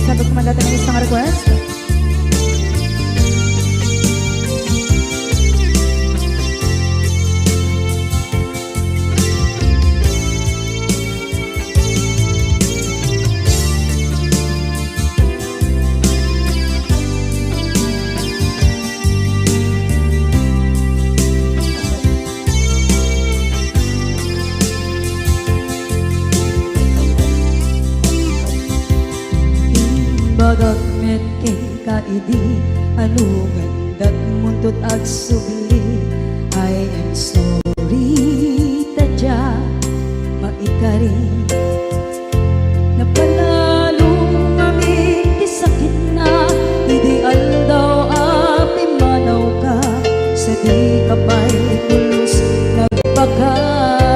sabag kumandata ng isang request. Bagat met kay kaidi anungan dat muntot ag subli. I am sorry tadya maikari napanalo ngami kisakit na ideal daw api manaw ka sa di kapay tulos nagpagada.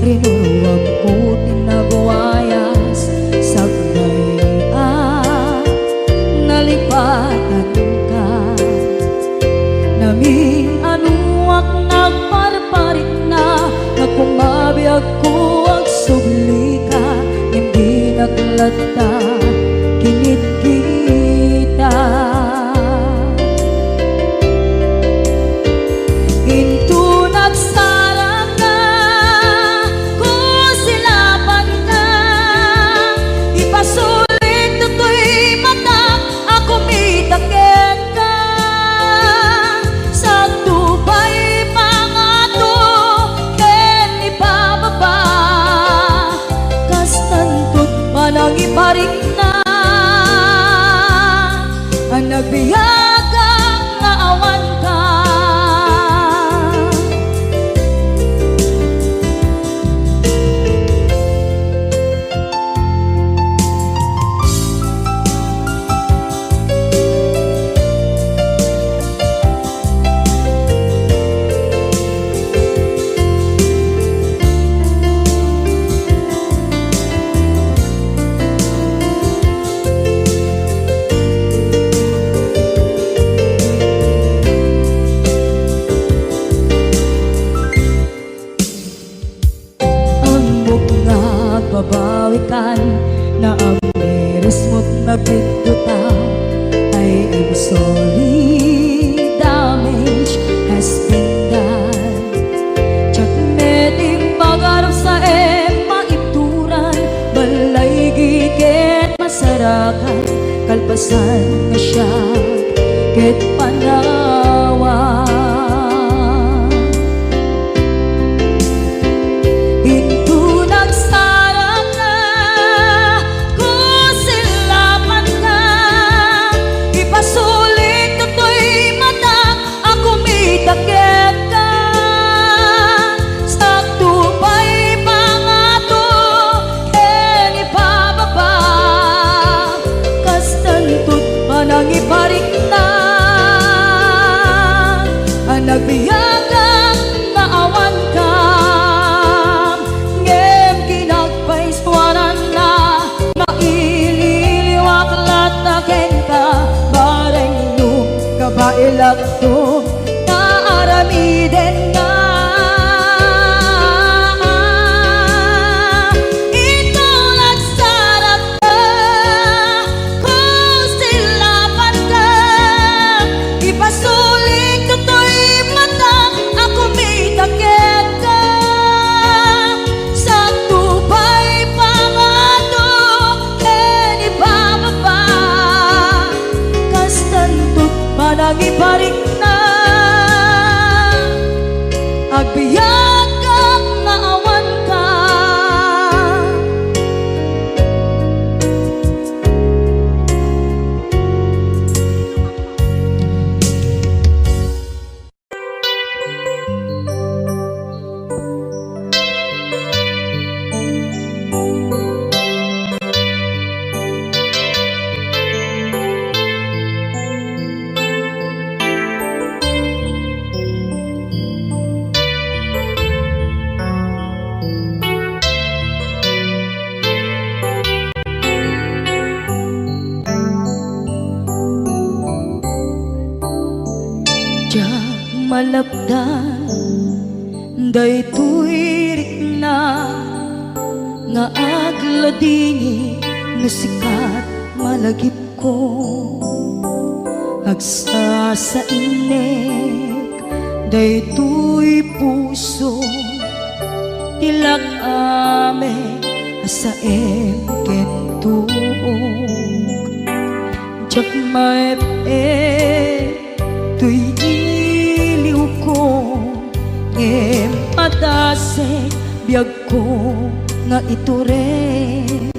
Rinuruwag ko tinagwayas sagnay nalipatan ka namin anuak nagparparit na nagkumabiyag ko ang subli ka hindi naglata kinit kita into nagsarang pasulit to'y mata ako mitaken ka sa tubay mga to ken ipababa kastantot manang iparik na ang nagbiyagang naawan ka. Babawikan na ang meres mo't nagpituta. I am sorry, damage has been done. Tsak meting pagarap sa maituran balay gigit masarakan kalpasan na siya ket panawa. Iparik na ang nagbiyagang naawan ka ngem kinagpaiswanan na maililiwak lataken ka bareng nung kabailak to naaramiden na. Manang iparik na agbiyak kang naawan ka. malapdan Daytoy rikna nga agladini no sikat malagip ko agsa sa inek daytoy puso tilak ame asaem kentuog jak maep tuy iliw ko ngem padasek biyag ko nga ito rin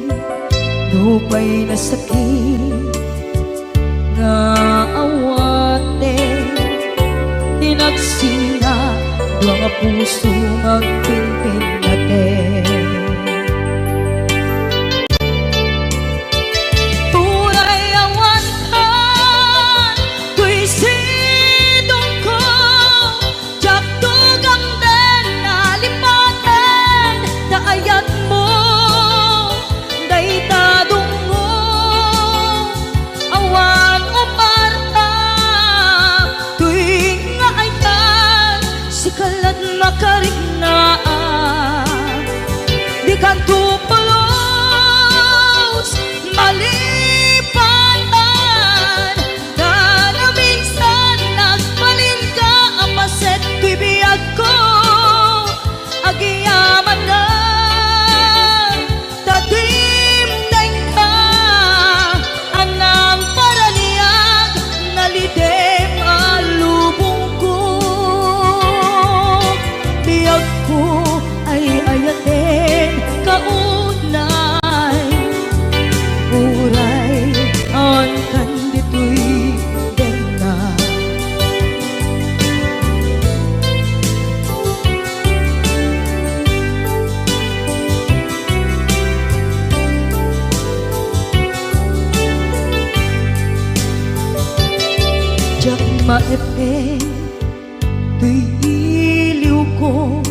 lupay na sakit nga awate tinagsinga dua nga puso magpinpin natin tunay awan ka tuy sidong ko jak tugang den nalipaten daayat mo daytadong mo awan uparta tuwing nga ayan sikalat makariknaan di kan tupulos malipatan na minsan nagbalin ka apaset tuy biyag ko agiyaman na tatimdeng ka anang paraniyag nalidem alubong ko biyag ko ay ayaten kaunay uray on kanditoy denga jak maepe tuy iliw ko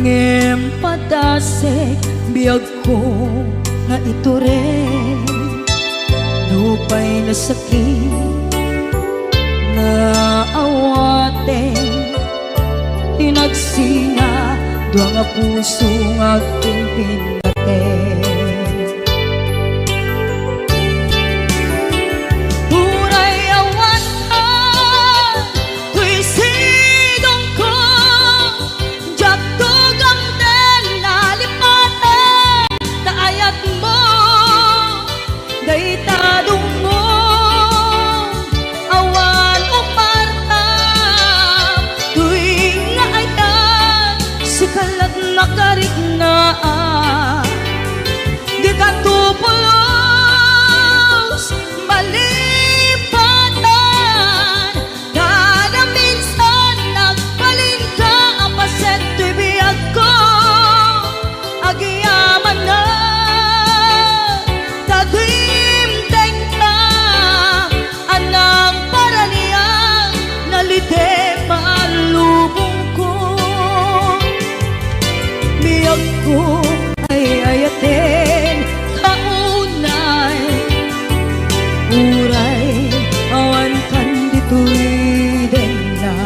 ngem padasek biyag ko nga ito rin lupay na sakit na awate tinagsinga dua nga puso nga pinpinaten tunay awan ka tuy sidong ko jak tugang den nalipaten daayat mo daytadong mo awan uparta tuwing nga ayan sikalat makariknaan di ka tupulos malipatan na minsan nagbalin ka apaset tuy biyag ko agiyaman na tatimdeng ka anang paraniyang nalidem alubong ko biyag ko ay ayaten kaunay uray awan kanditoy denga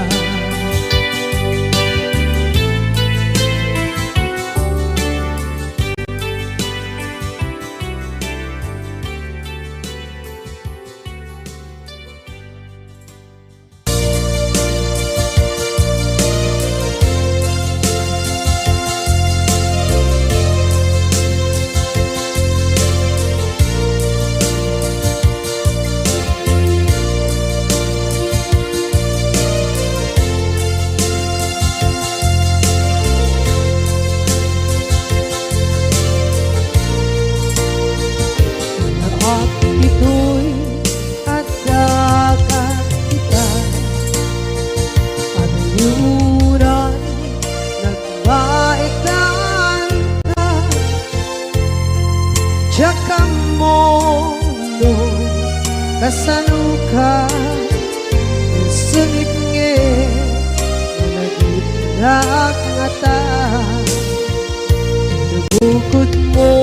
at ito'y agkakakitan Paniluran nagmaitan ka Tsaka mondo kasanuka Sunit nge Nagitnak ngata Nabukod mo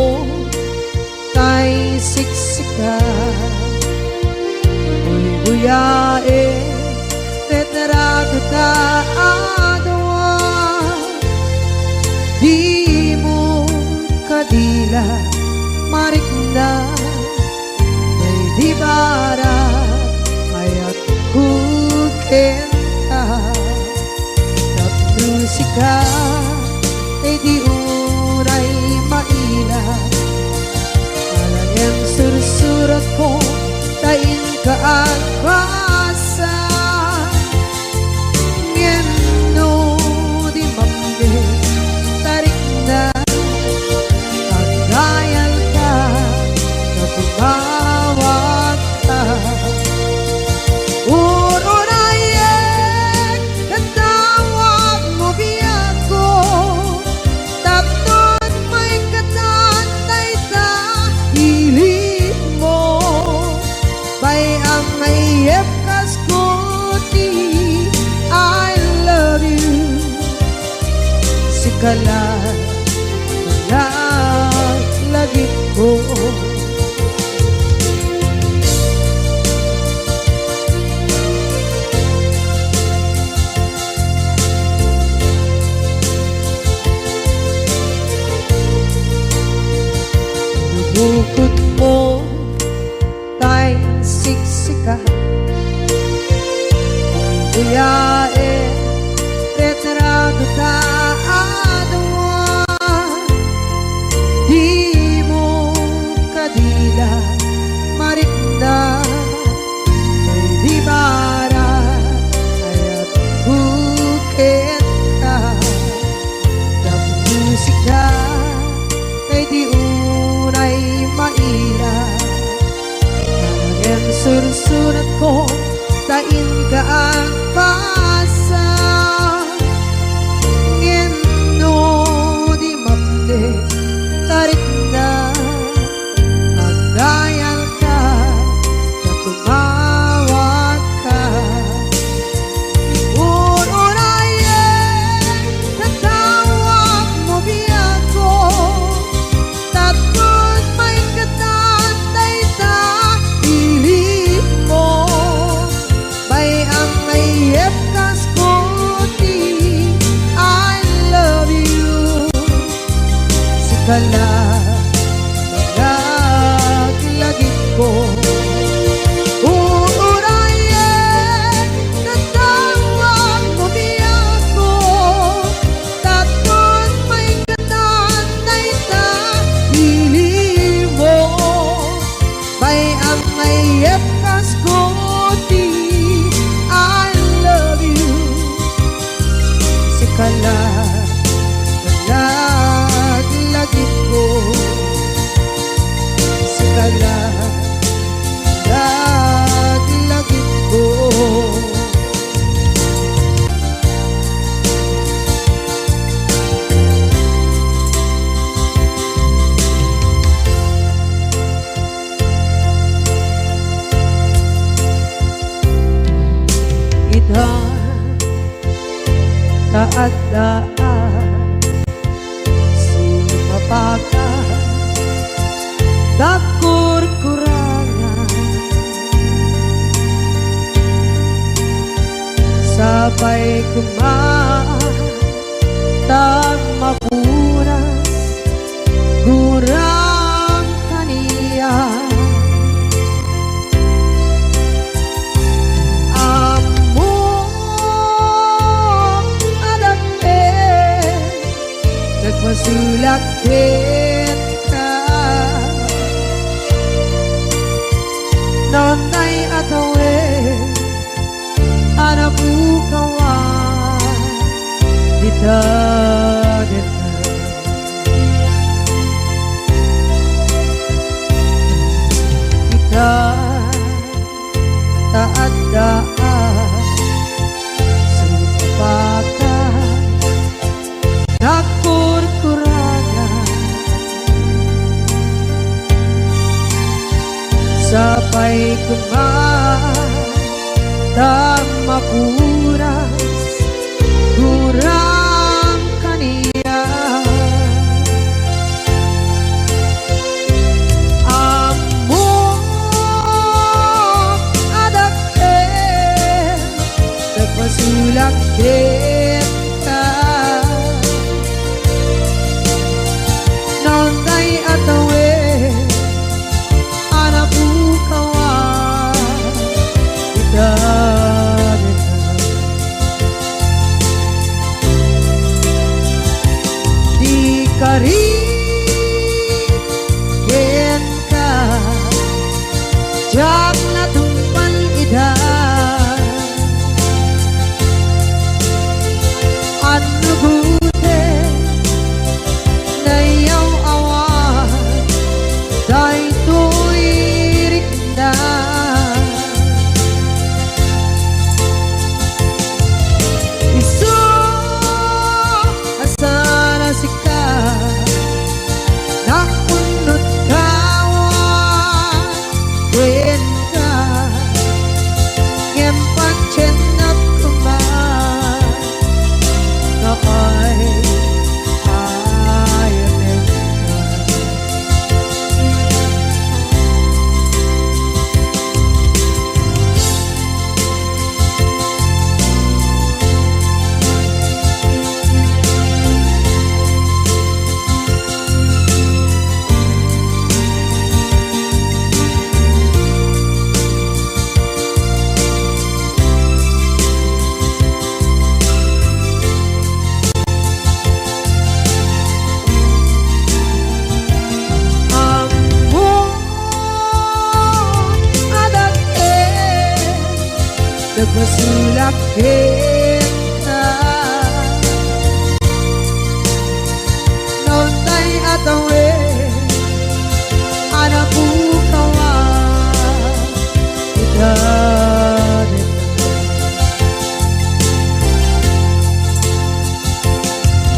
tay siksika Uy buyae tetrago ta adawan na may di bara ayat kukenta nagmusika ay di uray maila alagyan sursurat ko tain ka at basa ngeno di mamde tarik na kagayal ka na tumawag ka urunayek katawag mo biyako tapnon may katantay ta hilig mo bay ang mayep kaskuti I love you sikala lagi ko bukod mo tay siksika buyae retrado ta adawa di mo kadila marikna may di bara ayat bukit ka ng musika kay di unay maila ang sursurat ko tain ka ang pasa ngeno di mamde tarik na magdayal ka na tumawag ka urunayen katawag mo biyako tapos may katantay ta hilig mo bay ang mayep kaskuti I love you sikala lagi ko uurayen katawag mo biyako tapos may katantay ta hilig mo bay ang mayep kaskuti I love you sikala lagi ko sikala lagi ko ita taat daan sumapaka dakur-kurangan sabay kumaan tag mapunas gurang kaniya nagmasulakit ka nonay atawe anabukawan dita kita taat daan supakan dakur-kurangan sabay kumaan dan mapuras gurang kaniya amo adake nagmasulakit ka nonday atawe jak natumpan ida ano gute na yaw awan day tuirik na isu asana sika nakunot kawan wen ka ngem pancen nak kuman na ay nagmasulak kita noon tay atawe anak bukawan kita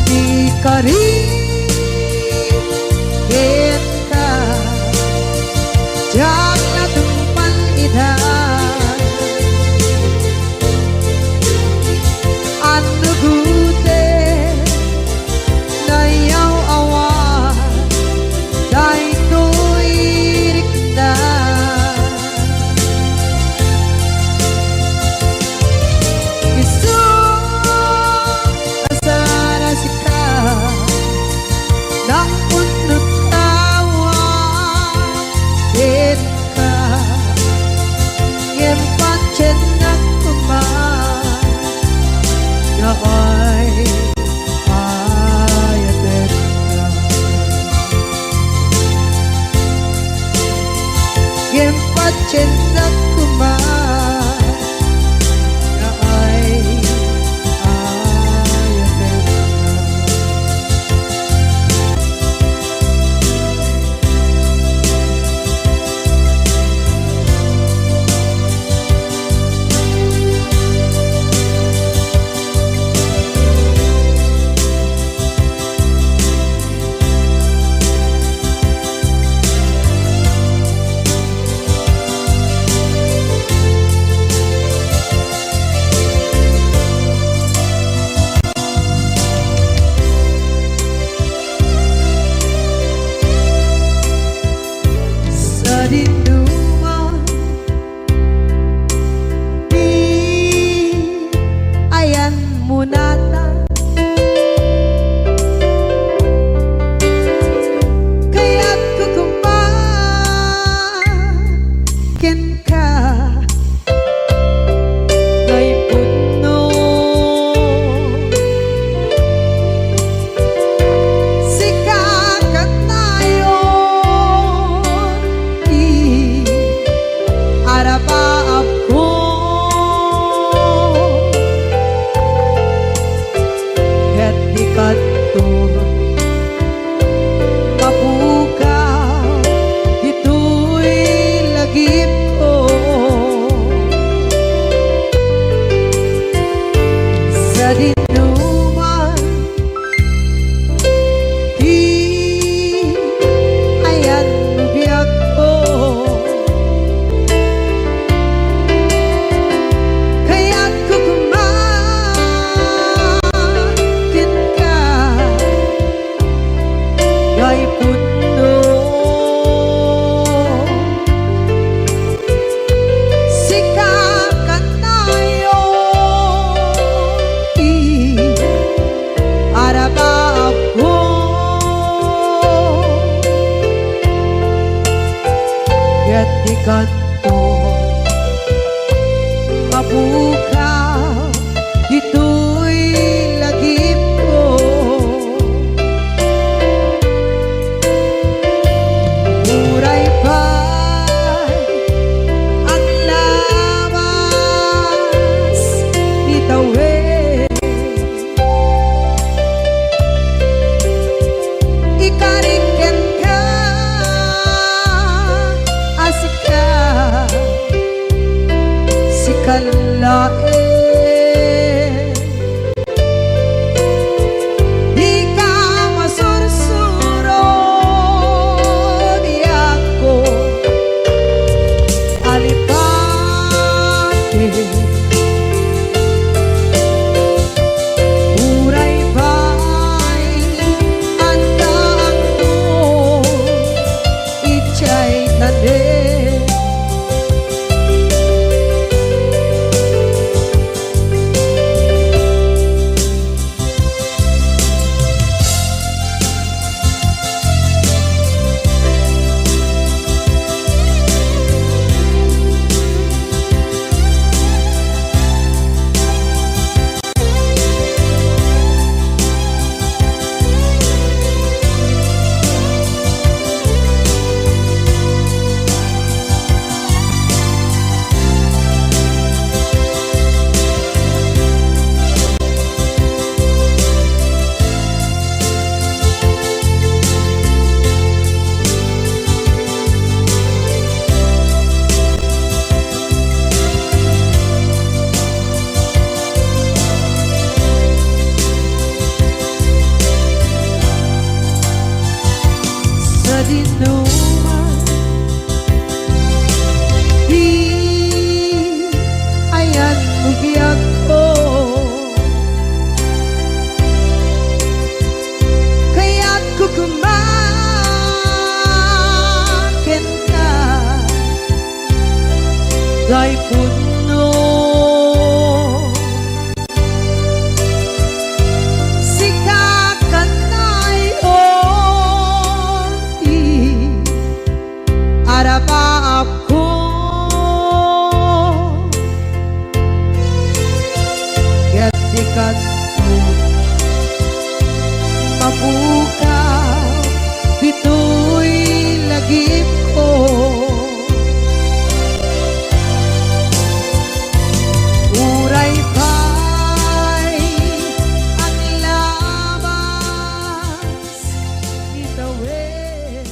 di kari kita jak natumpan ida ano gute na yaw awan day tuirik na isu asana sika nakunot kawan ken ka ngem pancen nak kuman na ay eterna ngem pancen nak kuman na ay eterna sa dinduman di ayan munata kaya't kukumakin ka ngay puno sikakat tayo arapaap ko ket dikadto mapukaw dito'y lagip ko sa dinuman di ayan biyag ko kaya't kukumakin ka ngay puno sikakat tayo arapaap ko ket dikadto mapukaw dito'y lagip ko muray pa'y kalain. Di ka masursuro di ako alipate. Uray ba'y andaan mo ichay tanin. Sa dinuman di ayan bugyak ko, kaya't kukumakin ka day puno. Arapa ako gatikan mo mabukaw dito'y lagip ko. Uray ba'y ang labas itawid.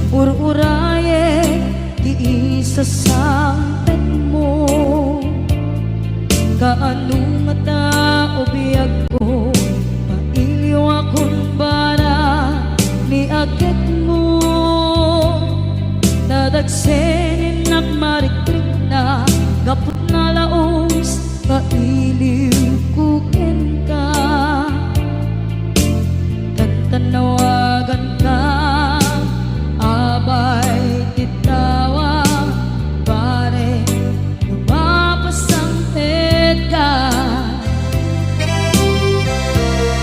Ur-uraye di isa sampet mo, kaanong mata o biyag ko, mailiw akong bara ni agad mo. Nadagsenin at marikrik na kaput na laos, kailiw kukin ka, tantanawagan ka. Abay titawa pare lumapasang pedga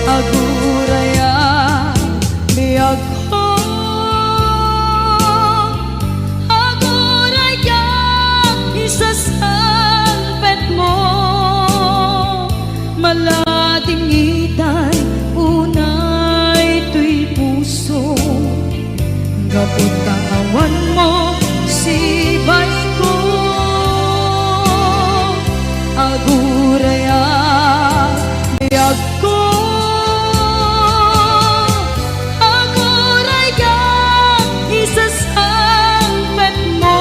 aguraya biyag ko, aguraya isasang pet mo malating itay unay tuy puso. Kapag kaawan mo si bay ko, aguraya biyag ko, aguraya isasangpet mo,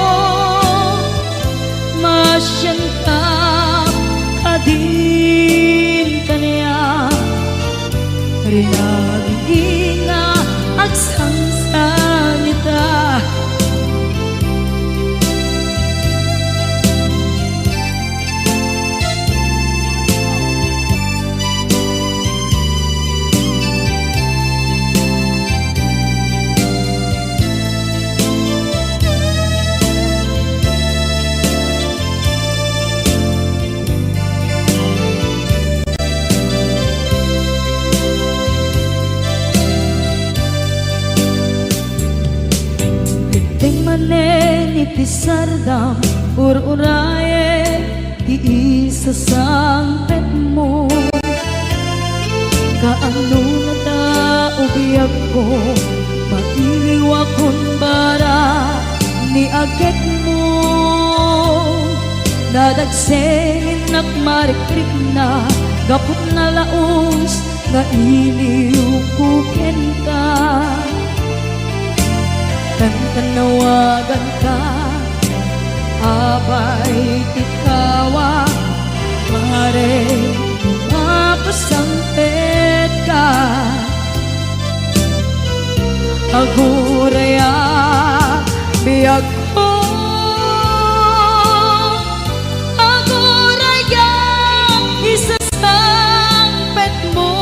masyan ka kadin kanya, rinagin nga agsangsan ita. Iti sardam ur-uraye ti isasangpet mo. Kaano na taubiyag ko, mailiwa kon bara ni agit mo. Dadagsengin at marikrik na, gapot na laos nga iliukukin ka. Tanawagan ka, abay ikawa, pare mapasampet ka. Aguraya biyag ko, aguraya isasampet mo.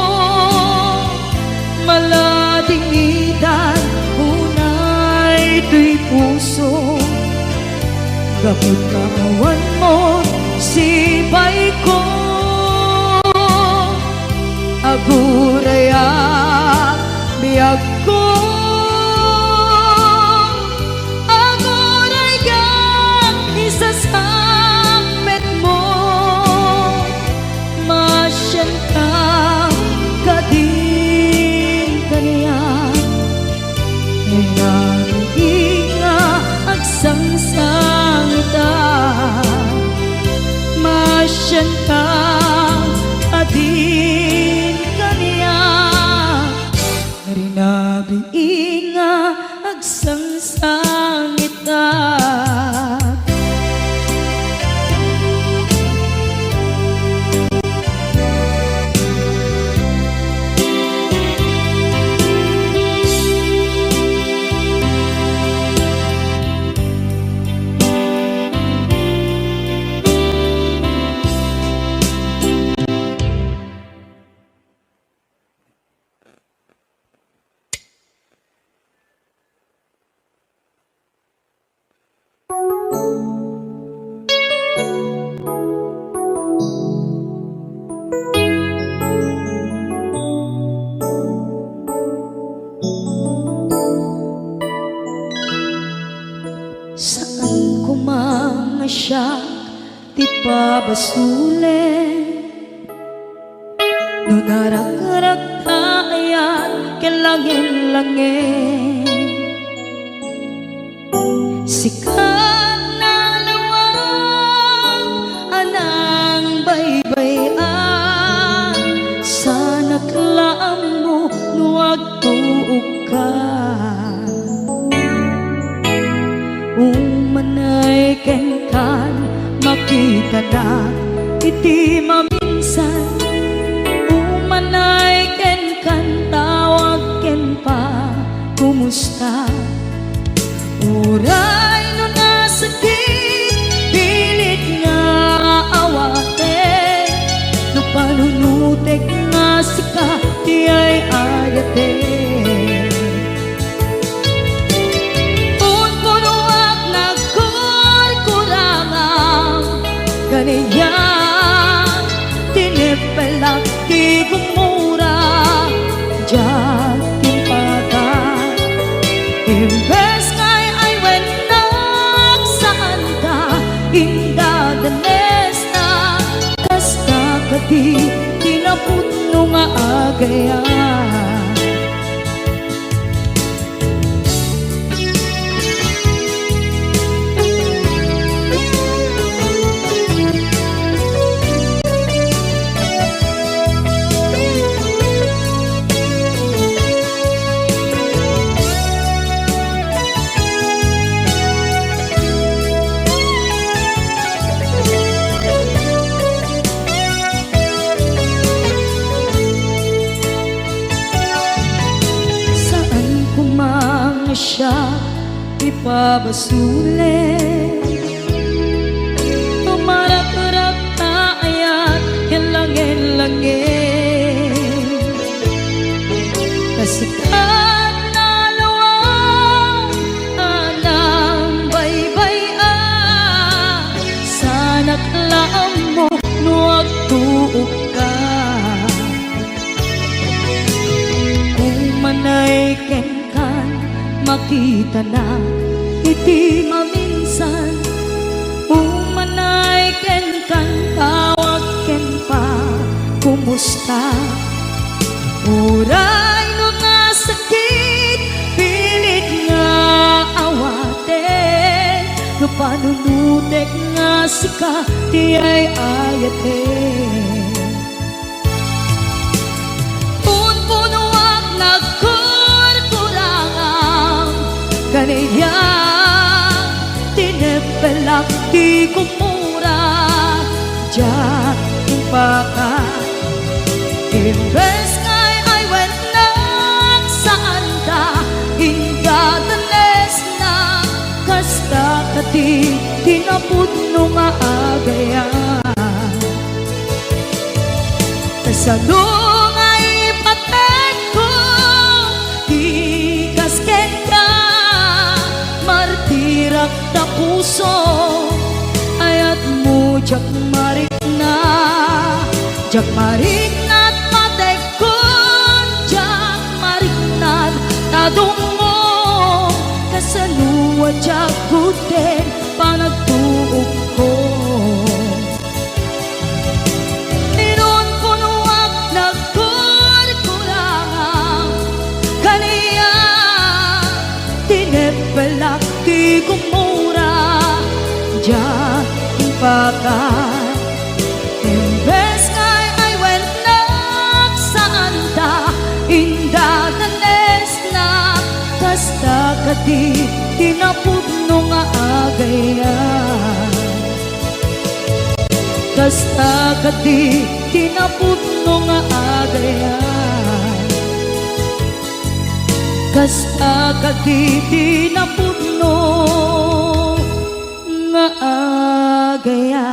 Maladingitan unay ito'y puso, kapag kawan mo sibay ko. Aguraya biyag ko, aguraya isasangpet mo. Masyan ka kadin kaniya, nga agsangsangita. Masyan ka adin kaniya, rinabi nga agsangsangita. Saan ko mga siya ti pabasulen, no narak-rak tayan kelangin-langin. Sikat na lawag anang baybayan, sana klaam mo nuwag tuog ka. Umanay ken kan makita na iti maminsan. Umanay ken kan tawag ken pa kumusta. Uray no nasakit pilit nga awate, no panunutek nga sika di ay ayate. Kaniya tinipelak ti gumura diyan timpagan. Imbes kay ay wenak saan ka indadanes na, kasta kadi tinaputno nga agayan. Siya ipabasulen, tumarak-rak tayan kelangin-langin. Kasikat na lawang anang baybayan, sana klaam mo nuwag tuog ka. Umanay ken makita na iti maminsan. Umanay ken kan tawag panunutek nga sika ti ay ayate. Punpunuak nagkurkurangang Kaniya tinepelak ti kumura Diyak impaka Imbes ngay ay wenak saan ta Ingadanes na Kasta kati tinapudno nga agaya Kasano nga ipatek ko Di kasken ka Martirak ta puso Ayat mo jak marik na Jak marik na't matek ko Jak marik na't tadungo Kasanuwa jak guten panagtuog ko Inon punuak nagkurkurangang Kaniya tinepelak ti kumura Diyak impaka Imbes ngay ay wenak saan ta Indadanes na Kasta kati tinapudno nga agaya Kasta kati tinapudno nga agaya Kasta kati tinapudno nga agaya.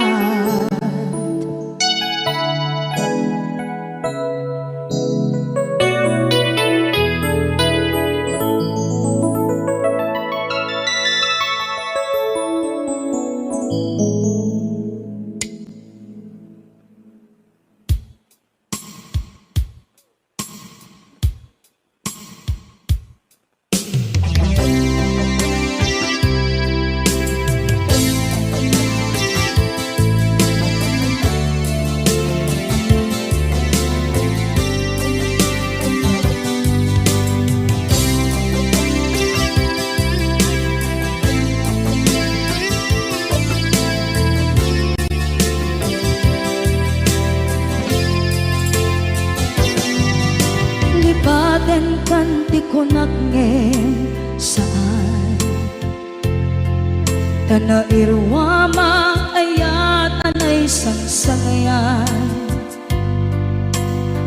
Lipaten kanti ko nagngem saan Tana irwama ayat anay sangsangayan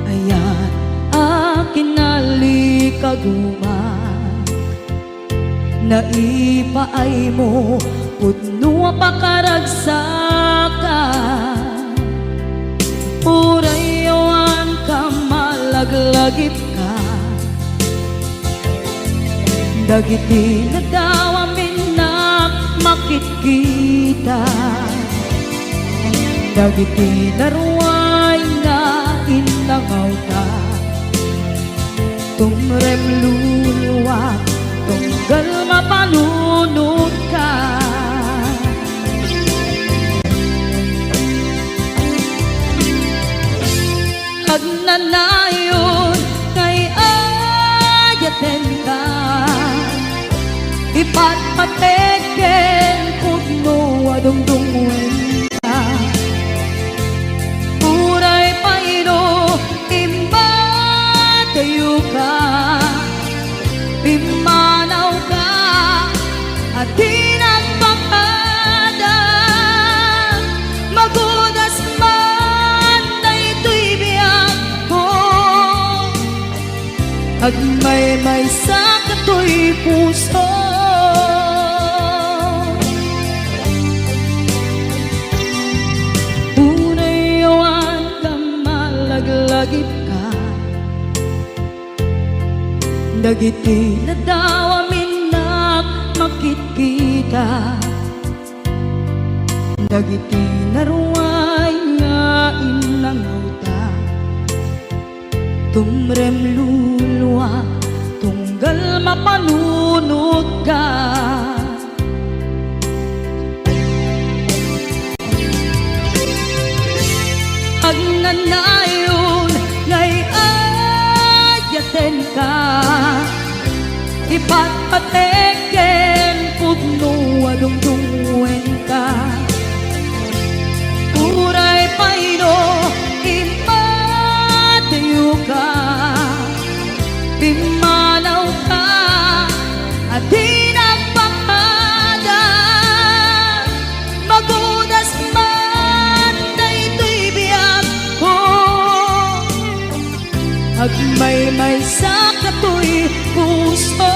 Ayat akin nalikaguma Naipaay mo pudno pakaragsakan Urayawan ka malaglagip ka Dagiti na daw amin na makikita Dagiti naruay na inangaw ta Tumrem luluwa tunggal mapanunod ka Agnanayon kay ayaten ka Ipatpateken pudno adungdungwen ka Uray paino imbatayo ka Pimanaw ka at di nagpapada Magudas man na ito'y biyak ko Agmay-may sa kato'y puso Unayawan ka malaglagip ka Dagiti na daw amin na makikita Dagiti naruay nga inangaw ta Tumrem luluwa tunggal mapanunod ka Agnanayon ngay ayaten ka Ipatpateken pudno adungdungwen Agmay-may sa katoy puso.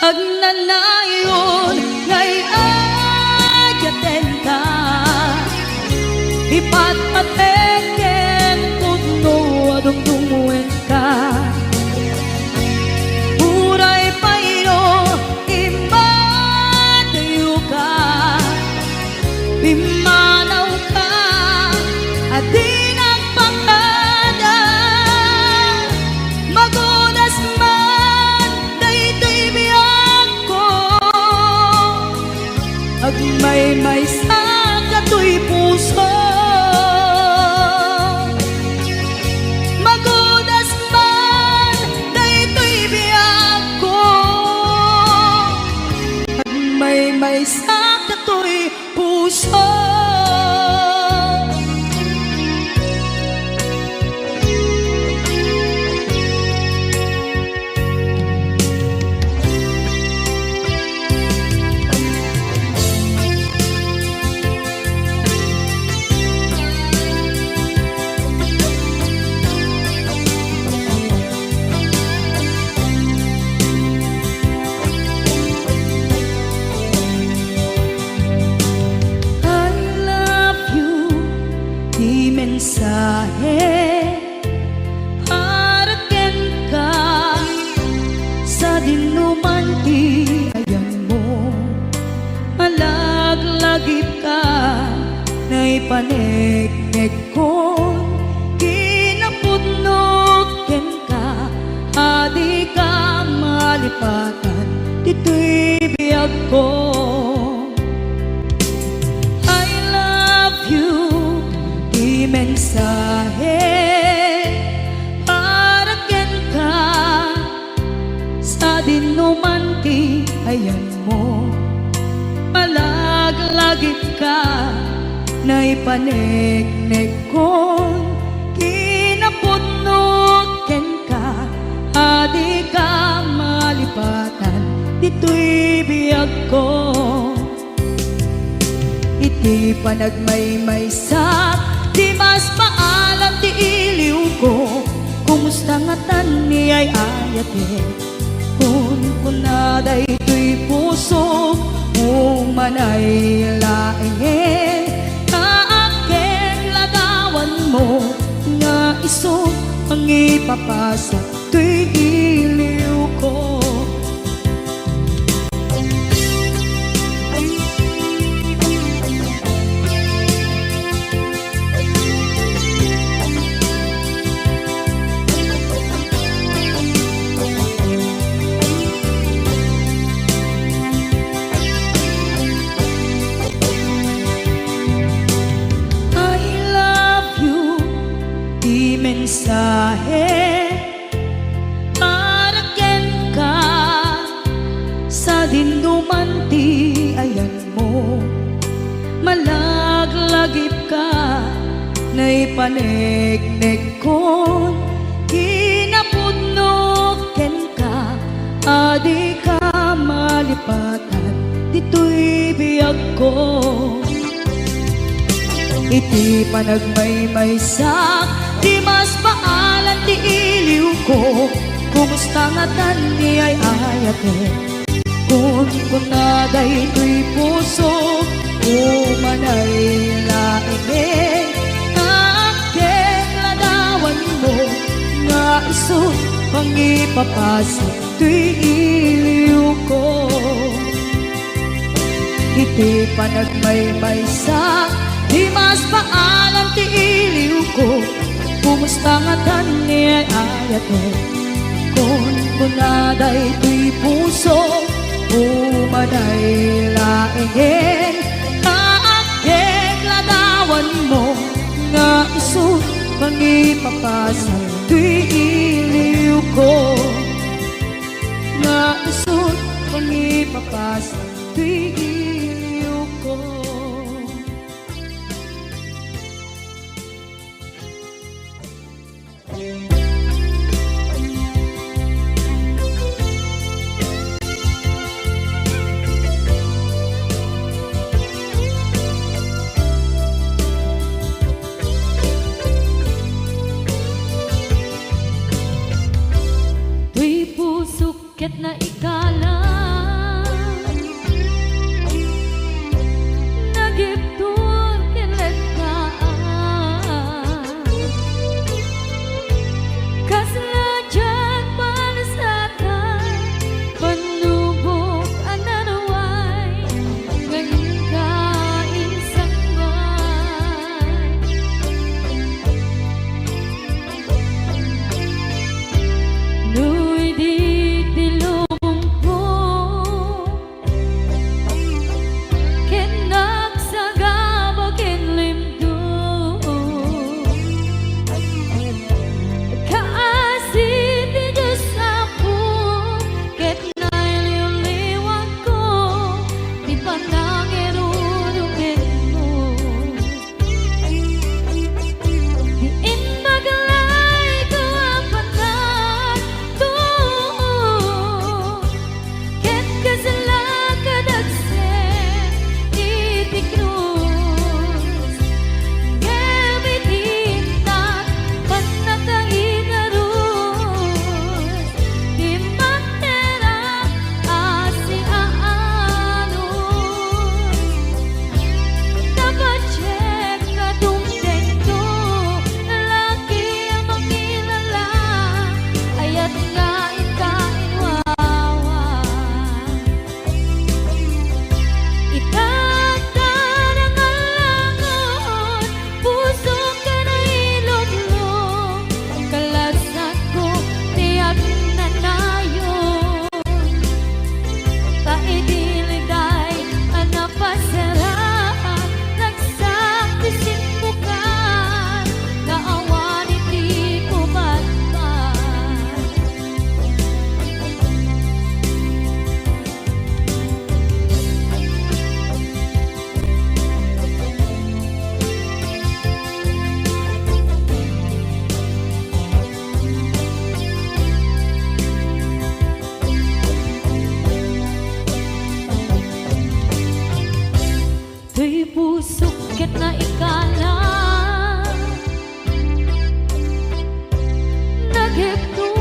Agnanayon ngay adyaten ka, ipatpateken tudno adungdungwen ka. Uray payo imadayo ka, pimanaw ka adi nagpakada. Magunas man daytoy biyag ko, agmay-may sa katoy puso. Magunas man daytoy biyag ko, agmay-may sa katoy puso. Mensahe para ken ka sa dinuman ti ayan mo. Malaglagip ka na ipanegnek ko, kinapudnot ken ka adi ka malipatan dito'y biyag ko. Mensahe para ken ka sa dinuman ti ayan mo. Malaglagip ka na ipanegnek ko, kinapudnot ken ka adi ka malipatan dito'y biyag ko. Iti panagmay-may sa di mas maalam ti iliw ko, kumusta nga tan ni ay ayate. Kun kunaday to'y puso, umanay laingen, kaaken ladawan mo, nga iso ang ipapasa to'y iliw ko. Mensahe para ken ka sa dinuman ti ayan mo. Malaglagip ka na ipanegnek ko, kinapudnot ken ka adi ka malipatan dito'y biyag ko. Iti panagmay-may sa di mas paalan ti iliw ko, kumusta nga tan ni ay ayate. Kun kunaday to'y puso, umanay laingen, kaaken ladawan mo, nga iso pang ipapasa to'y iliw ko. Iti panagmay-may sa di mas paalam ti iliw ko, kumusta nga tan ni ay ayate. Kun kunaday to'y puso, umanay laingen, kaaken ladawan mo, nga iso pangipapasang tuiliw ko. Nga isod pangipapasang tuiliw ko. Tuy pusukit na ikalang nagiptur kilataan kaslajan malasatan panubok ananaway ngayon kain sangbay nuy di tilubong ko ken nagsagaba ken limdo kaasin di Diyos ako ket nailiwliwag ko di panangirurugin mo diin maglay ko apanan to ket kasalakadagsen itikrus ngemitintak panakaigarus di manterang asiaanus napachek kadungdento lalaki ang makilala ayat kain wawa itagtan ang alangon puso ka na iluglong kalasat ko tiyak na nayon taidiliday anapasaraan nagsaktisin mo ka naawan iti kumatman tuy pusukit na ikalang nagiptur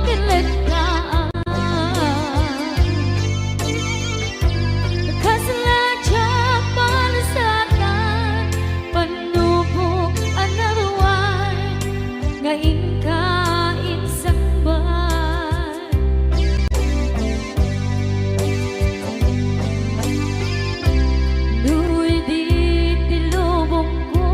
kilataan kaslajan malasatan panubok anaway ngayon kain sangbay nuy di tilubong ko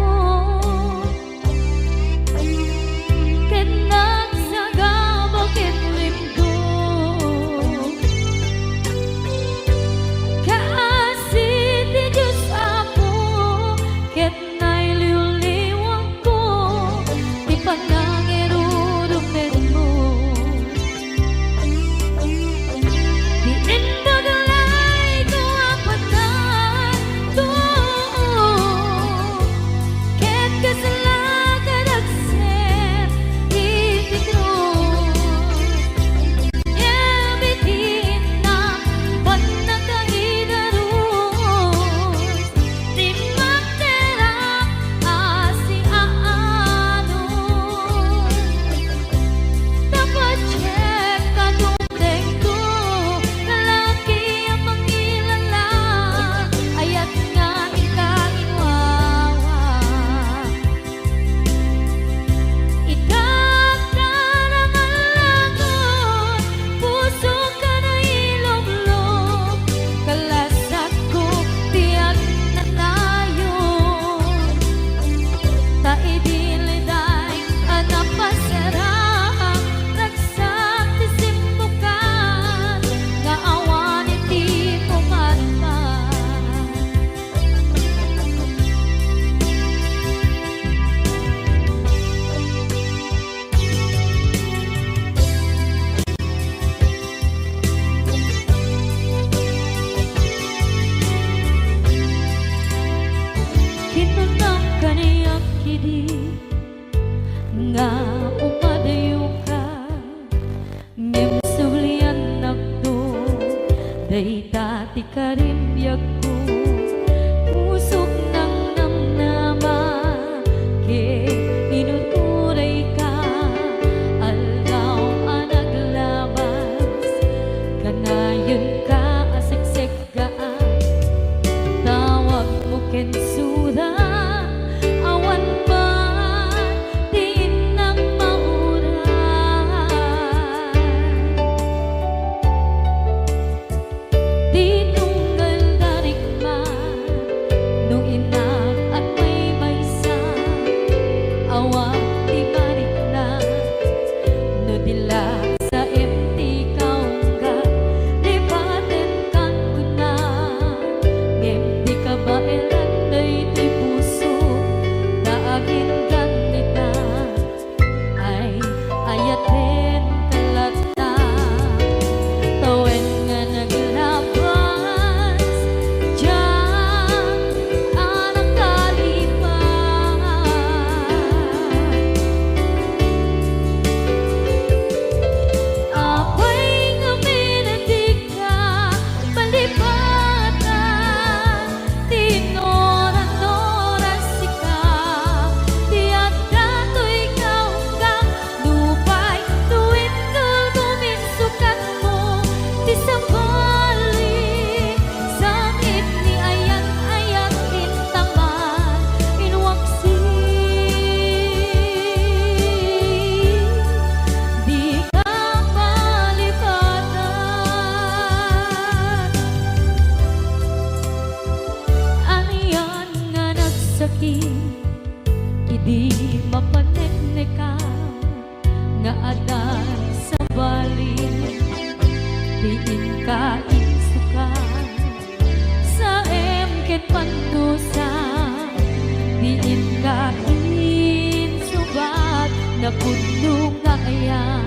kain subat na puno nga ayan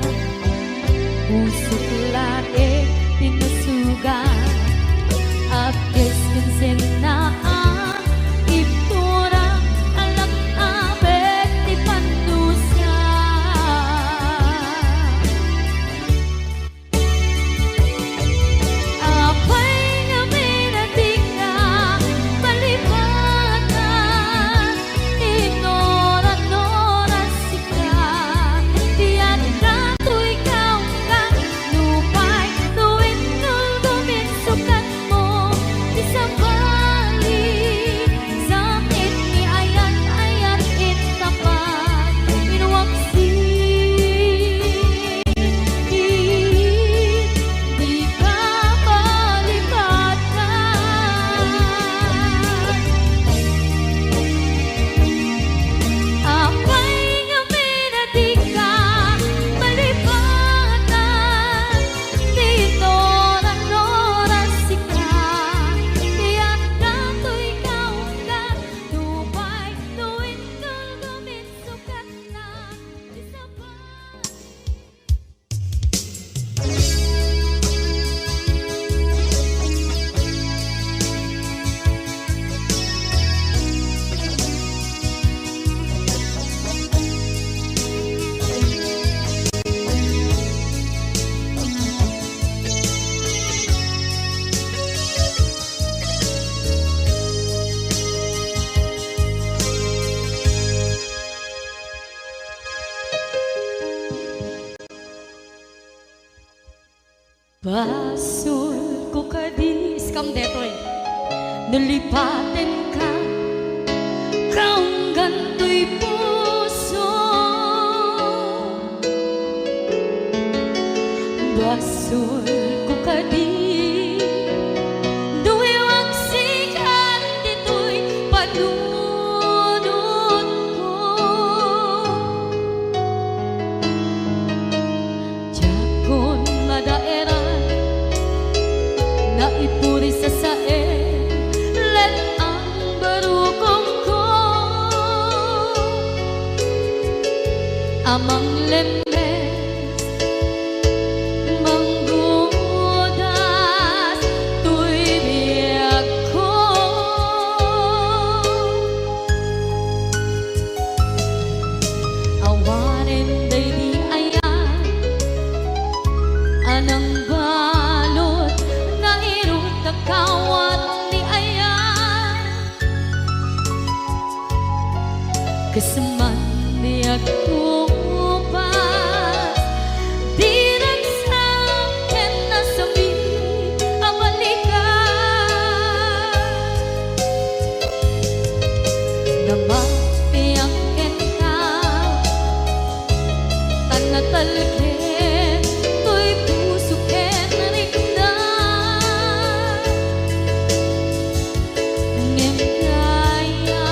usok lae tinusugan apkes kinsen na iptura alam abet ti panusa apay nga minatika palibatan inora-nora sika tiyan ka tu'y kaunggan lupay tuwin nuldumin sukat mo isang bali sakit ni ayat-ayat itapat inuwaksi di ka palibatan apay nga minatika malibatan tinora-nora sika tiyan ka to'y kaunggan lupay tuwin nuldumin sukat na isabay Basul ko kadis kam detoy nalipaten ka kaunggan to'y puso basul ko kadis duwewang sikan dito'y panunod ko jakon madaeran na ipuri sa sae let ang barukong ko amang lemes manggudas tuy biyak ko awanin day di ayan anang balot na irong kakawat ni ayan kasaman di ako pas di nagsakin na sabi ang balikan na mapiyakin ka tanatalkin to'y pusukin rindan ngem kaya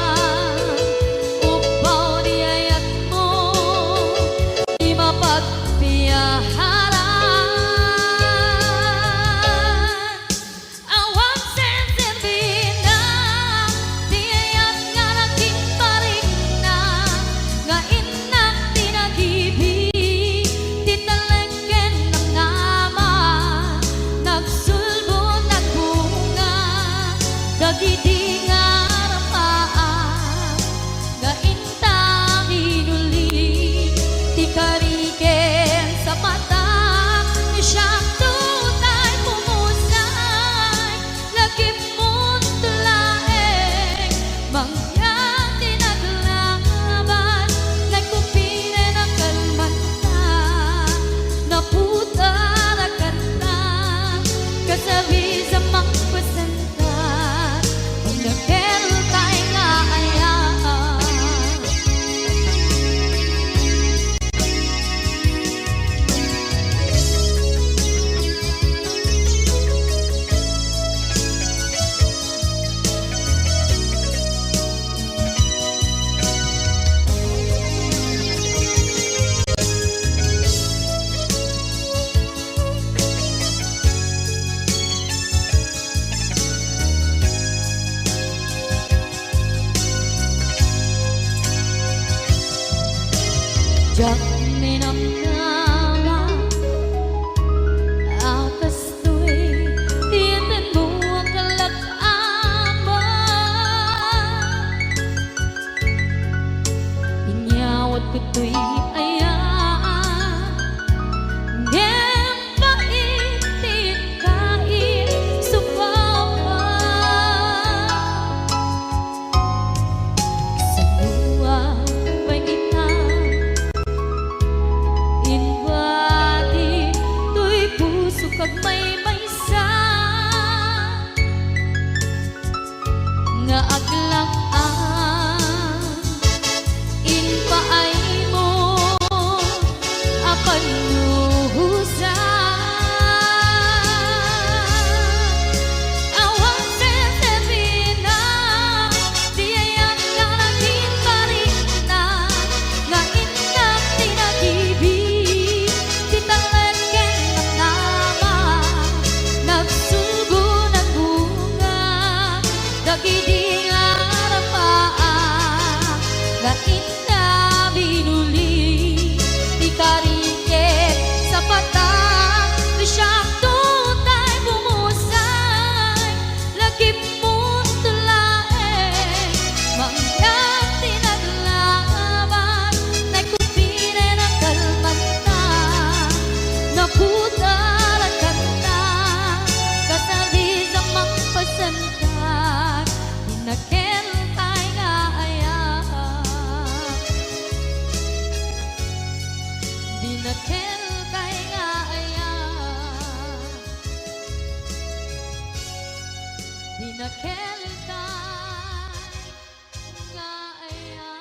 upaw di ayat mo di mapagpiyaharan awang sensibina di ayat nga naging paring na nga inak tinagibi titalengken ng ama nagsulbo nagbunga dagidi nga rapaan nga intang inuli ti kariken sa mata ni siyang tutay pumusay lagi mo't tulaeng mangyang tinaglaban nagkupine ng kalmanta naputa na kanta kasabi sa magpasanta kung nakeltay nga ayaan kuto'y ayaan. Ngem paitit kain supawa sa luwa paitan inwadi to'y puso kag may maysa nga aglang-an inpaay mo apan nuhusa awan setemina diayang kalagin parina nga inak tinagibig titalaken ng nama nagsugo ng bunga dagidi nga rapaan nga ina binuli di kariket sa patang siyak tutay bumusay lagip mo tulae mangyang tinaglaban na kupine ng kalmanta naputaran kanta kasali sa magpasantan dinakel kay nga ayaan dinakel kay nga ayaan dinakel kay nga ayaan.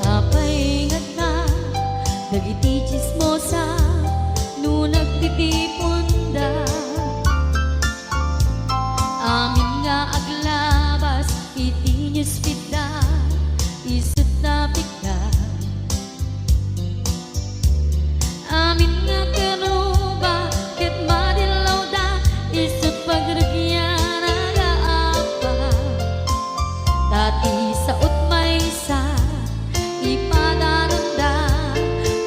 Apay ngata dagiti chismosa no nagtitipunda amin nga aglabas iti newsfeed isut na pigda amin nga karuba ket madilaw da isut pagragyan agaapa dati sa utmaysa ipadananda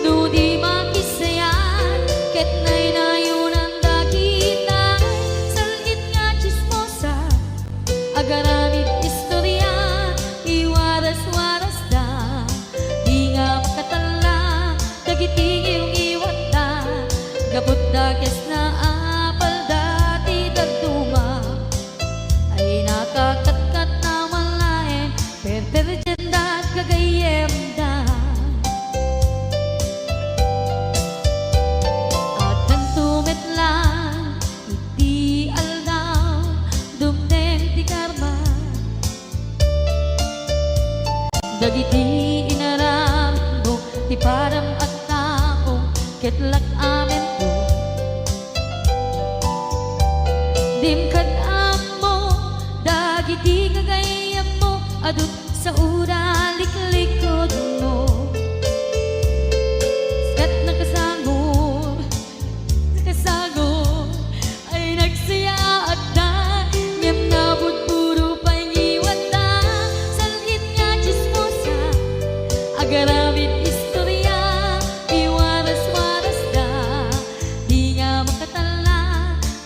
no di makisayan ket nay nayunan dakita salit nga chismosa agaramid istorya iwaras-waras da di nga makatala dagiti iyong iwat da gapot da kes na apal dati dagduma ay nakakatkat na malain perperjenda at kagayem da at kantumet lang iti aldaw dumdeng ti karma dagiti inaram mo ti param at tao ketlak amen ko dimkad amo dagiti kagayem mo adut sa ura liklikod mo kat nakasagor ay nagsaya at da ngem nabot puro pangiwat da salit nga chismosa agaramid istorya iwaras-waras da di nga makatala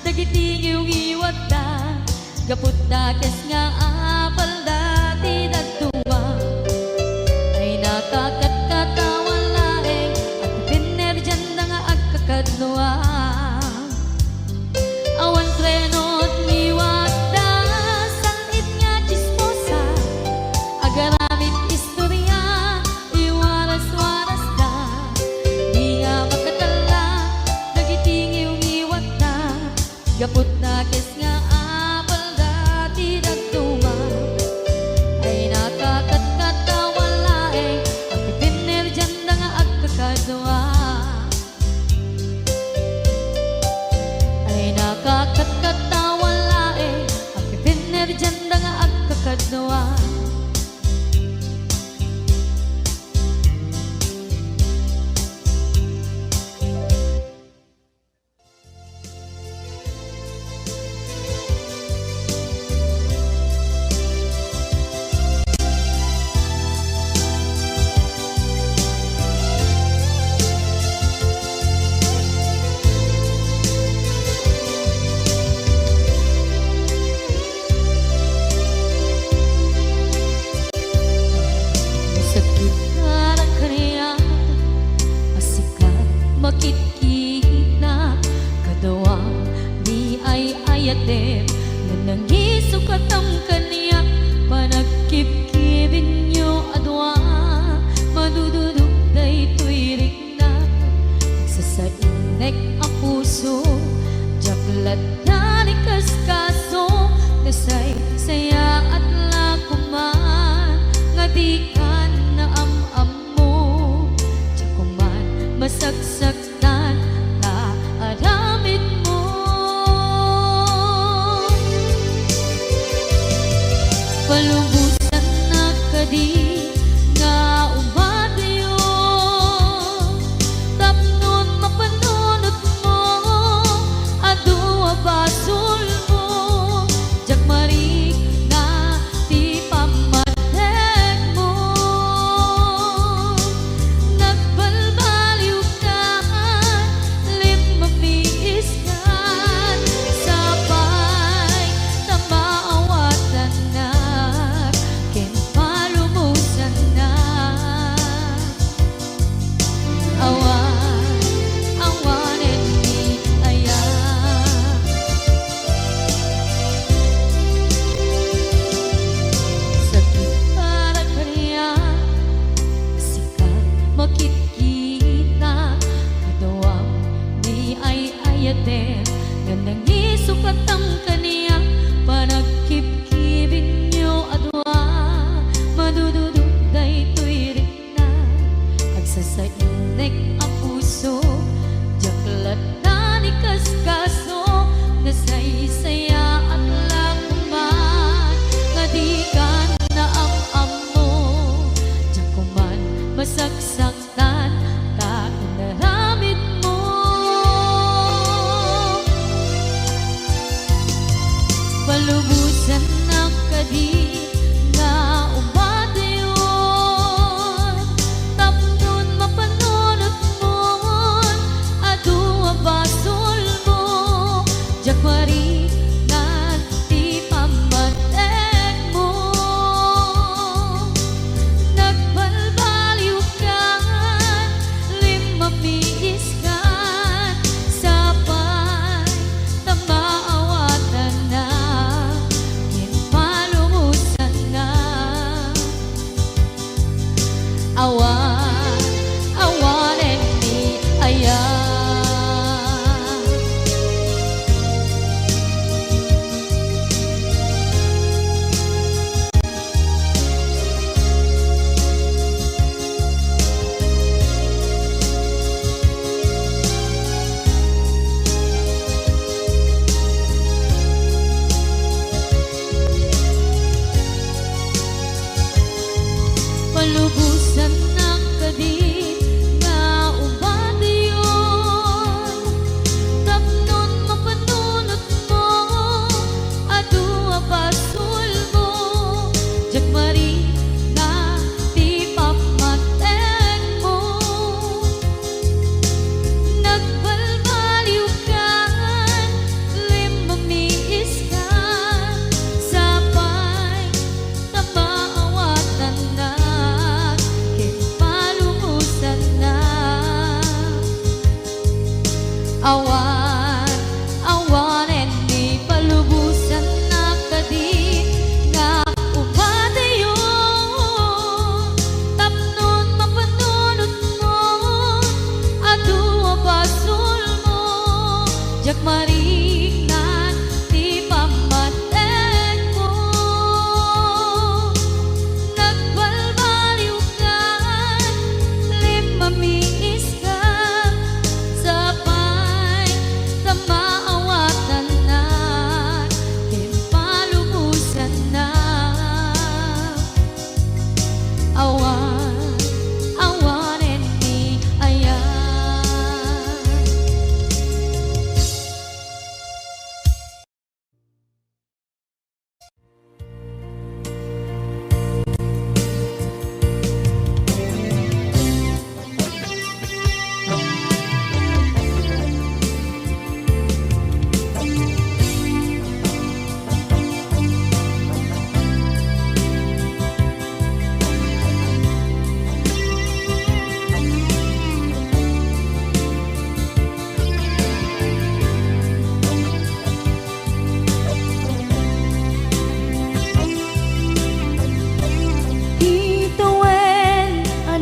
dagiti iyong iwat da gapot da kes nga apal dati dagtuwa ay nakakatkatawan laeng at pinerjan na nga agkakadnoa awan trenot niwat da salit nga chismosa agaramid istorya iwaras-waras da di nga makatala dagiti iyong iwat da gapot na kes nga apal dati dagtuma ay nakakatkatawan laeng at pinerjan na nga agkakadnoa ay nakakatkatawan laeng at pinerjan na nga agkakadnoa Palubusan na kadi nga umadayo, tapnon mapanunot mo, adua basol mo, jak marik na ti pamatek mo. Nagbalbaliw ka, limamiis ka, sabay na maawatan na, ken palumusan na. Awan, awanen ni aya, sakit para kanya, sikat makikita, kadawang di ay ayaten, nga nangisukat ang kaniya, panagkip-kibin nyo adwa, madududog daytoy rikna, agsasainek ang puso, jaklat na ni kaskaso, nasaysaya at lakuman, nga di ka na ang amo, jakuman masaksaktan, ta inaramid mo. Palubusan ng kadi nga umadayon, tapnon mapanunot mo, adua basol mo, jak marik na ti pamatek mo. Nagbalbaliw ka, limamiis ka, sabay na maawatan na, ken palumusan na. Awan, awanen ni aya. Palubusan ng kadi nga umadayon, tapnon mapanunot mo, adua basol mo, jak marik na ti pamatek mo. Nagbalbaliw ka, limamiis ka, sabay na maawatan na, ken palumusan na. Awan, awanen ni palubusan na kadi nga umadayon, tapnon mapanunot mo, adua basol mo, jak marik na ti pamatek mo. Nagbalbaliw ka, limamiis ka, sabay na maawatan na, ken palumusan na. Awan, awanen ni aya.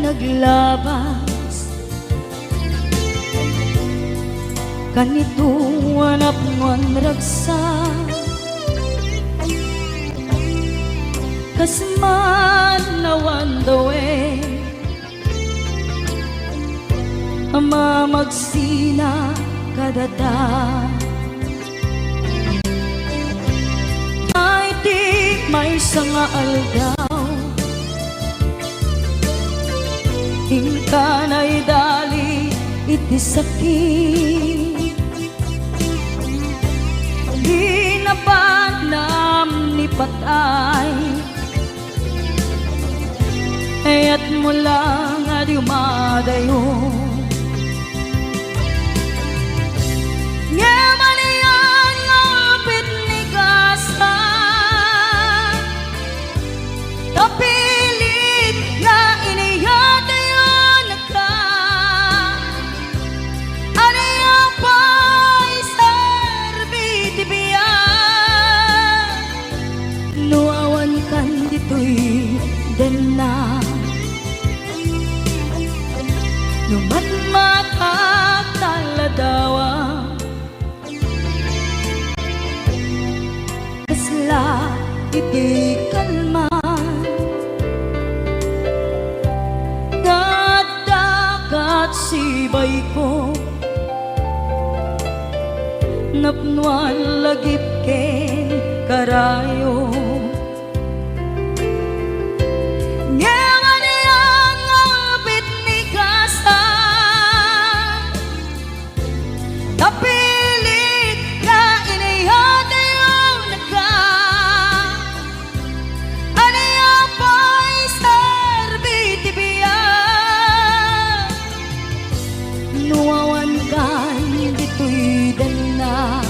naglabas kanito anak ngon ragsa kasman nawan dawe ama magsina kadada ay di may sanga aldaw hingkanay dali iti sakit di nabanam ni patay ayat mo lang at umadayo Ngayman ngapit ni kasa tapilit nga iniyatayon ka anaya pa'y sarbiti biya nuawan kan dito'y den na numat makataladawa kasla iti kalman dagat sibay ko napnuan lagip ken karayo tapilit na inihatayon ka anaya pa'y sarbiti biya nuawan kan dito'y dana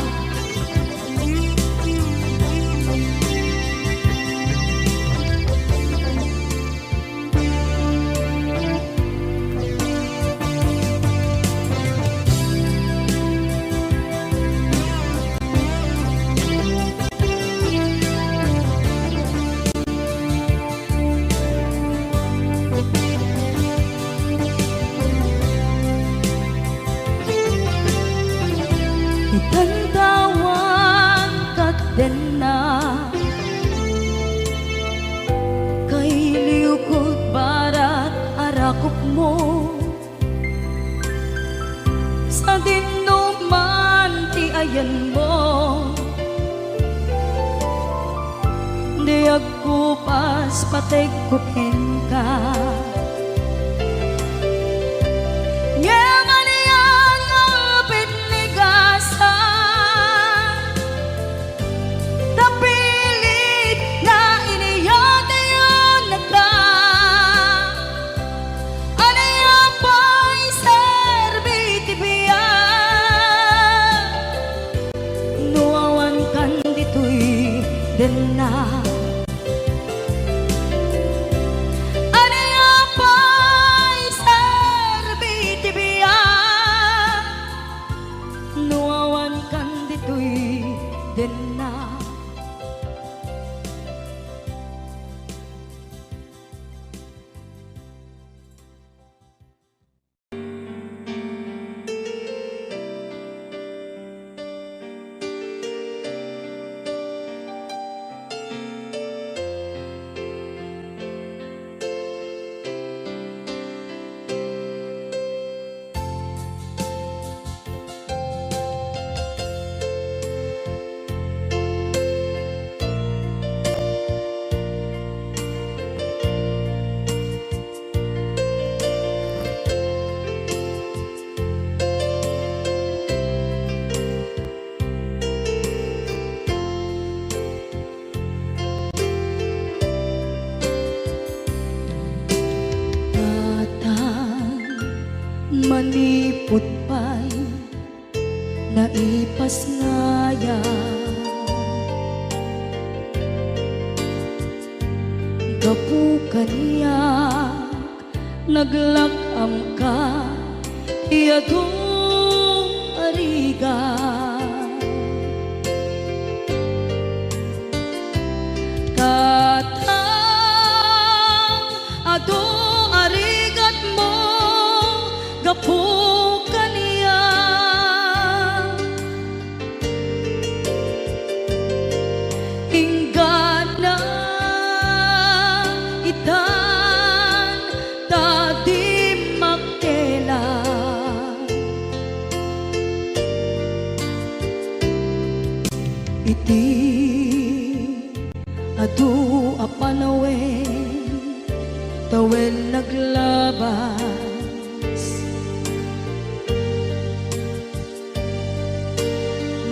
itantawan kat den na kay liukod barat arakop mo sa dinuman ti ayan mo di agkupas patay kukin ka den na anaya pa'y sarbiti biya nuawan kan dito'y den na manipod pa'y naipas ngaya gapu kaniyak naglakam ka iyadong ariga katang ado arigat mo gapu kaniya hingga na itan tadi makela adu apanawen tawen naglabas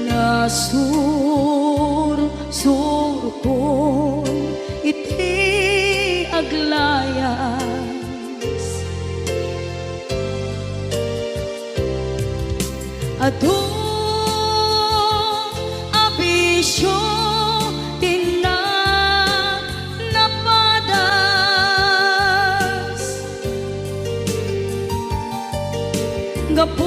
nasur ko iti aglayas adu abisyo gapot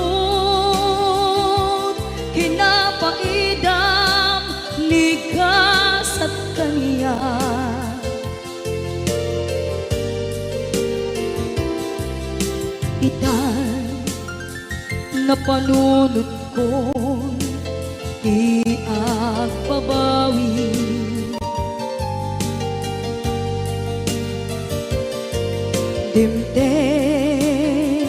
kinapaidam ni kasat kaniya itan napanunod ko di agpabawi dimtem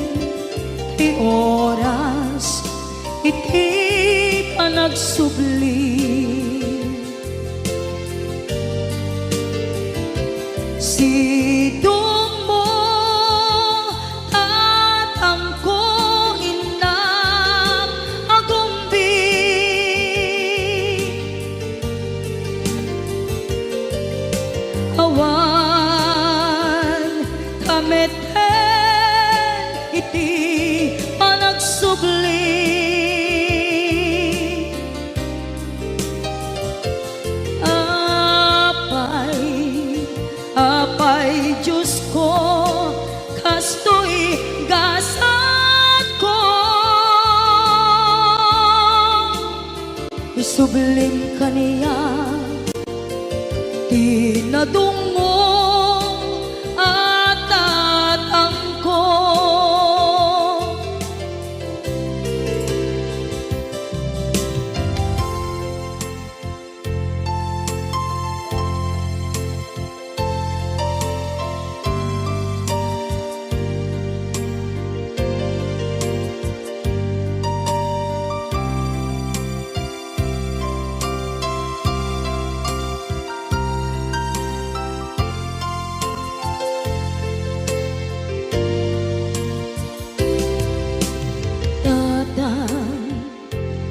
ti oras iti ka nagsubli sidong mo tatangko inam agumbi awan kameten iti panagsubli apay Diyos ko kastoy gasat ko isublim kaniya tinadungo at tatangko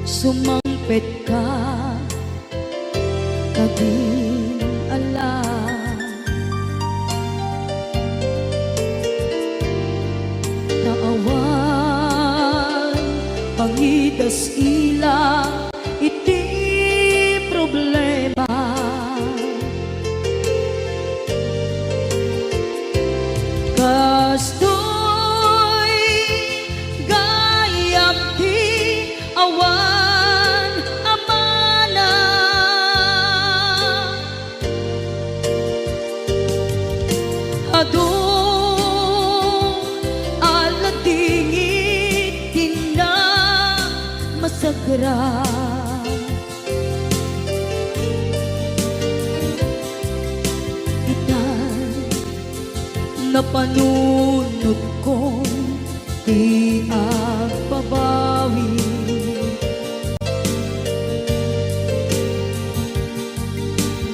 sumangpet ka kading alam naawan pangidas ila iti problema kastoy gayam ti awan adu aladingit tina masagra itan napanunod ko di agbabawi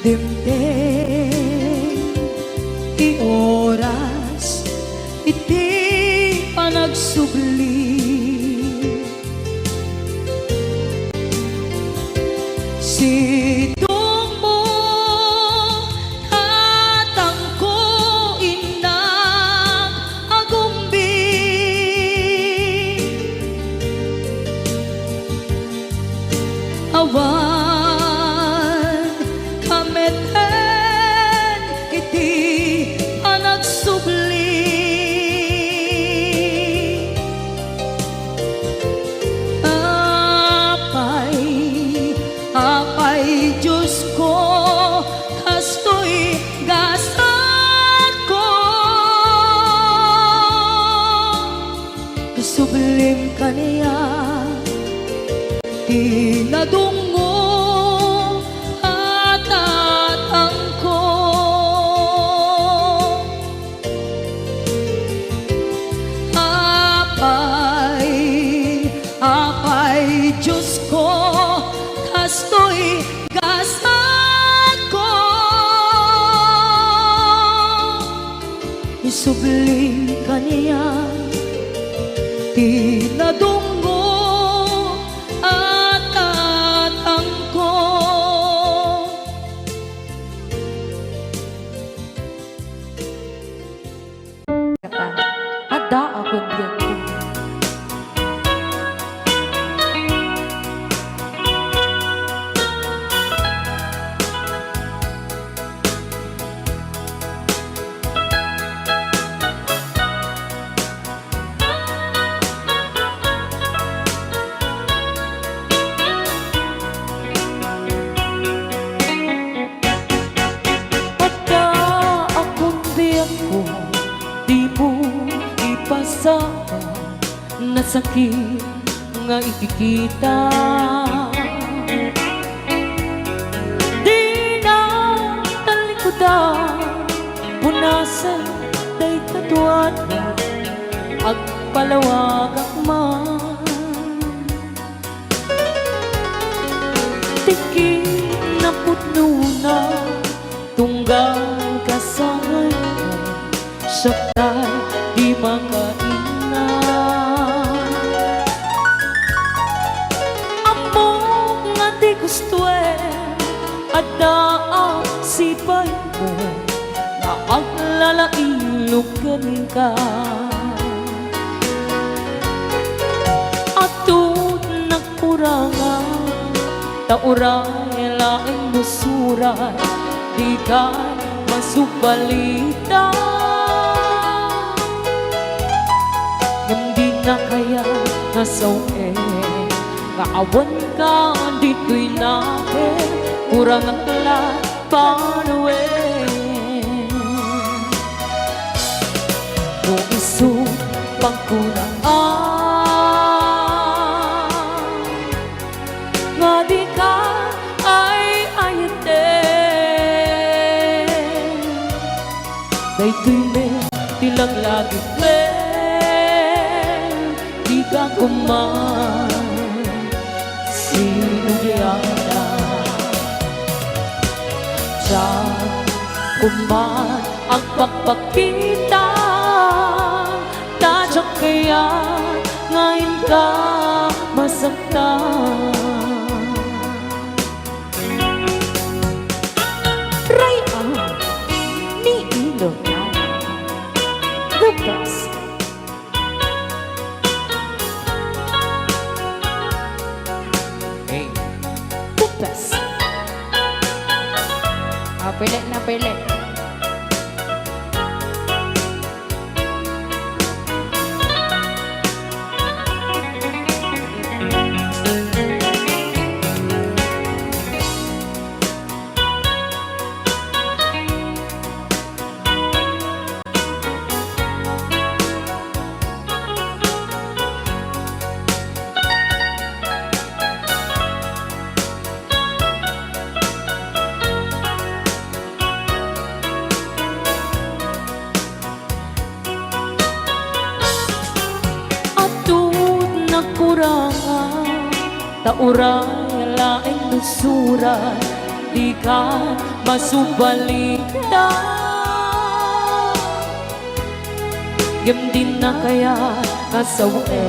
dimtem ti oras iti panagsubli sidong mo tatangko inam agumbi awan kameten iti panagsubli subli kaniya tila dunggo at atangko. Ada ako diyan. Ada akong biyak ko, di mo ipasama na sakit nga ikikita. Di na talikudan, punasan day katuan ag palawag akman. Tiki na putno na tunggal kasangay mo, saktay di makaina. Amo nga di gusto ada ang sipay mo na ang lalailugan ka. Atut nagkurangan tauray laing musuray di ka masubalita. Hindi na kaya nasawe kaawan ka dito'y nakin kurang ang talat panuwe. Kung iso pagkunaan nga di ka ay ayate. Daytoy me tilang lagi me di ka kuman sinugyana. Diyan kuman ang pagpakita tadyak kaya ngayon ka masaktan. Raya ni Ilocano, the best. Hey, The best. Pilit na pilit. Kurangan tauray laing nusuray di ka masubalita. Gam din na kaya kasawe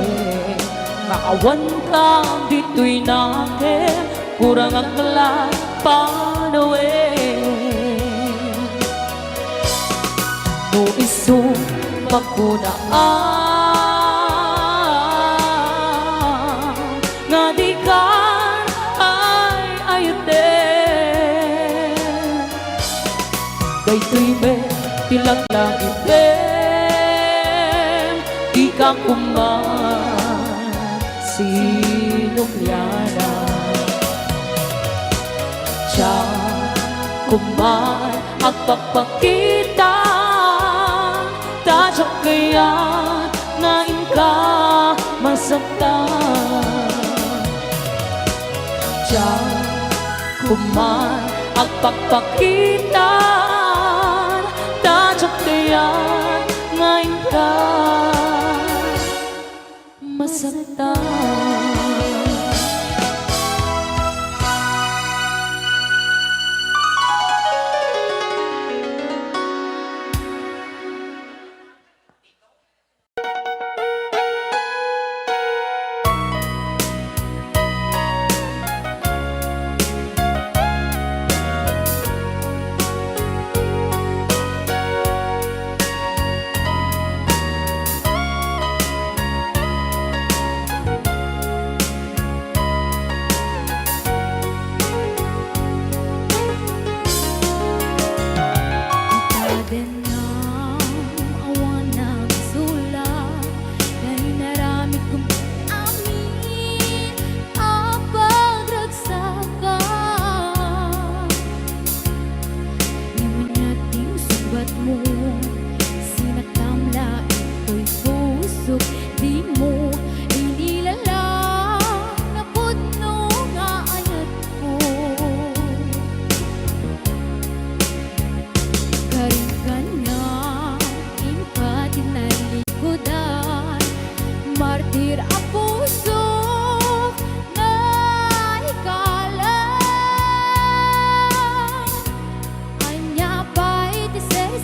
maawan ka dito'y nakin kurang ang talat panuwe. No isong pagkunaan nga di ka ay ayate. Daytoy me tilang lagi me di ka kuman sinugyana. Diyan kuman ang pagpakita tadyak kaya ngayon ka masaktan. Diyan kuman ang pagpakita tadyak kaya ngayon ka masaktan.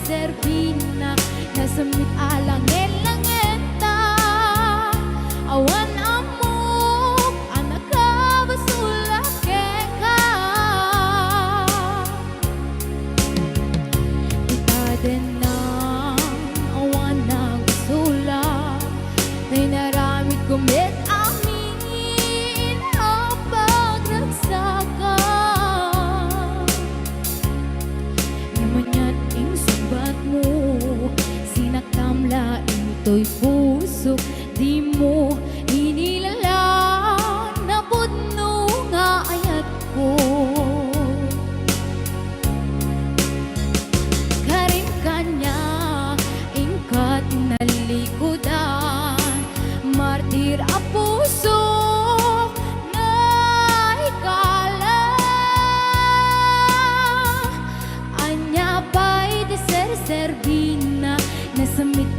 Servina nasamit alang langeta awan amok anak kabasula keka itaden na awan nagsula may naramit kumit amin ang pagragsaka namanyan ing subat mo sinakamla ito'y puso di mo inilala na budno nga ayat ko karin kanya ingkat nalikudan martir a puso na ikala anya pa'y deser servina nasamit